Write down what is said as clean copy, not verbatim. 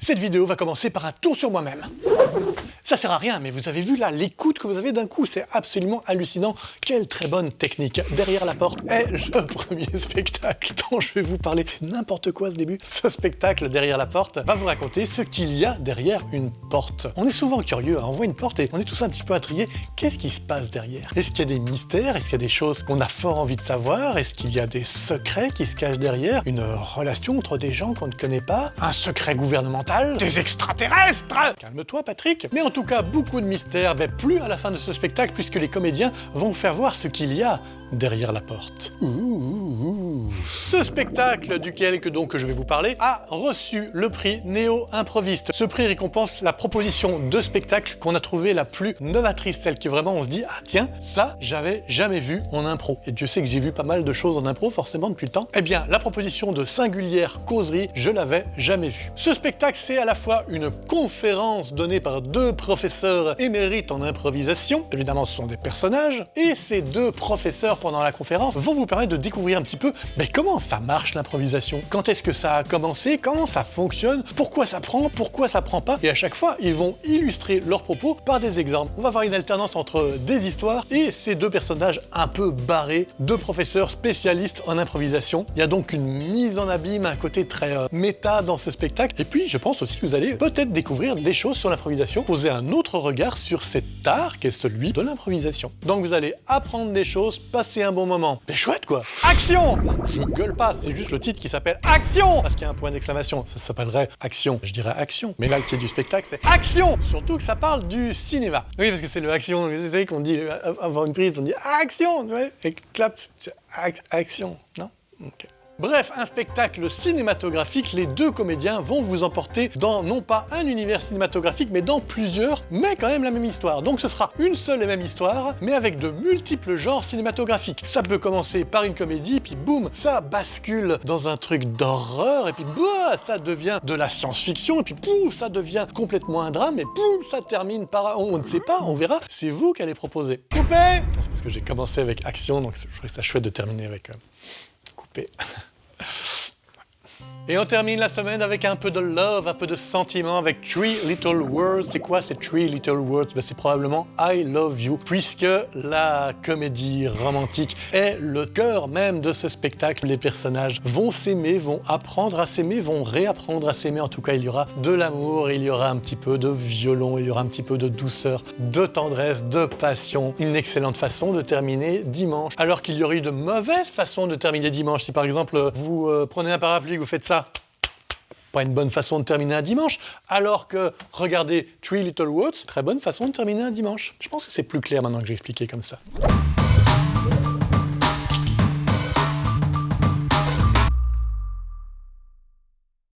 Cette vidéo va commencer par un tour sur moi-même. Ça sert à rien, mais vous avez vu là l'écoute que vous avez d'un coup, c'est absolument hallucinant. Quelle très bonne technique. Derrière la porte est le premier spectacle dont je vais vous parler. N'importe quoi ce début. Ce spectacle derrière la porte va vous raconter ce qu'il y a derrière une porte. On est souvent curieux, hein, on voit une porte et on est tous un petit peu intrigués. Qu'est-ce qui se passe derrière? Est-ce qu'il y a des mystères? Est-ce qu'il y a des choses qu'on a fort envie de savoir? Est-ce qu'il y a des secrets qui se cachent derrière? Une relation entre des gens qu'on ne connaît pas? Un secret gouvernemental? Des extraterrestres? Calme-toi Patrick. Mais en tout cas, beaucoup de mystères, mais plus à la fin de ce spectacle puisque les comédiens vont vous faire voir ce qu'il y a derrière la porte. Ce spectacle duquel donc je vais vous parler a reçu le prix Néo Improviste. Ce prix récompense la proposition de spectacle qu'on a trouvé la plus novatrice, celle qui vraiment on se dit ah tiens, ça j'avais jamais vu en impro. Et Dieu sait que j'ai vu pas mal de choses en impro forcément depuis le temps. Eh bien, la proposition de singulière causerie, je l'avais jamais vue. Ce spectacle, c'est à la fois une conférence donnée par deux professeurs émérites en improvisation, évidemment ce sont des personnages, et ces deux professeurs pendant la conférence vont vous permettre de découvrir un petit peu mais comment ça marche l'improvisation, quand est-ce que ça a commencé, comment ça fonctionne, pourquoi ça prend pas, et à chaque fois ils vont illustrer leurs propos par des exemples. On va avoir une alternance entre des histoires et ces deux personnages un peu barrés, deux professeurs spécialistes en improvisation. Il y a donc une mise en abîme, un côté très méta dans ce spectacle, et puis je pense aussi que vous allez peut-être découvrir des choses sur l'improvisation, poser un autre regard sur cet art qu'est celui de l'improvisation. Donc vous allez apprendre des choses, passer un bon moment. C'est chouette quoi. Action! Je gueule pas, c'est juste le titre qui s'appelle Action! Parce qu'il y a un point d'exclamation, ça s'appellerait Action. Je dirais Action, mais là le titre du spectacle c'est Action! Surtout que ça parle du cinéma. Oui, parce que c'est le Action, vous savez qu'on dit, avant une prise, on dit Action! Ouais, et clap, c'est Action, non? Ok. Bref, un spectacle cinématographique, les deux comédiens vont vous emporter dans non pas un univers cinématographique, mais dans plusieurs, mais quand même la même histoire. Donc ce sera une seule et même histoire, mais avec de multiples genres cinématographiques. Ça peut commencer par une comédie, puis boum, ça bascule dans un truc d'horreur, et puis boum, ça devient de la science-fiction, et puis boum, ça devient complètement un drame, et boum, ça termine par... On ne sait pas, on verra, c'est vous qui allez proposer. Coupé! C'est parce que j'ai commencé avec Action, donc je trouvais ça chouette de terminer avec... Coupé. Et on termine la semaine avec un peu de love, un peu de sentiment avec Three Little Words. C'est quoi ces Three Little Words? Ben, c'est probablement I Love You, puisque la comédie romantique est le cœur même de ce spectacle. Les personnages vont s'aimer, vont apprendre à s'aimer, vont réapprendre à s'aimer. En tout cas, il y aura de l'amour, il y aura un petit peu de violon, il y aura un petit peu de douceur, de tendresse, de passion. Une excellente façon de terminer dimanche. Alors qu'il y aurait eu de mauvaises façons de terminer dimanche. Si par exemple, vous prenez un parapluie, vous faites ça, pas une bonne façon de terminer un dimanche, alors que, regardez, Three Little Words, très bonne façon de terminer un dimanche. Je pense que c'est plus clair maintenant que j'ai expliqué comme ça.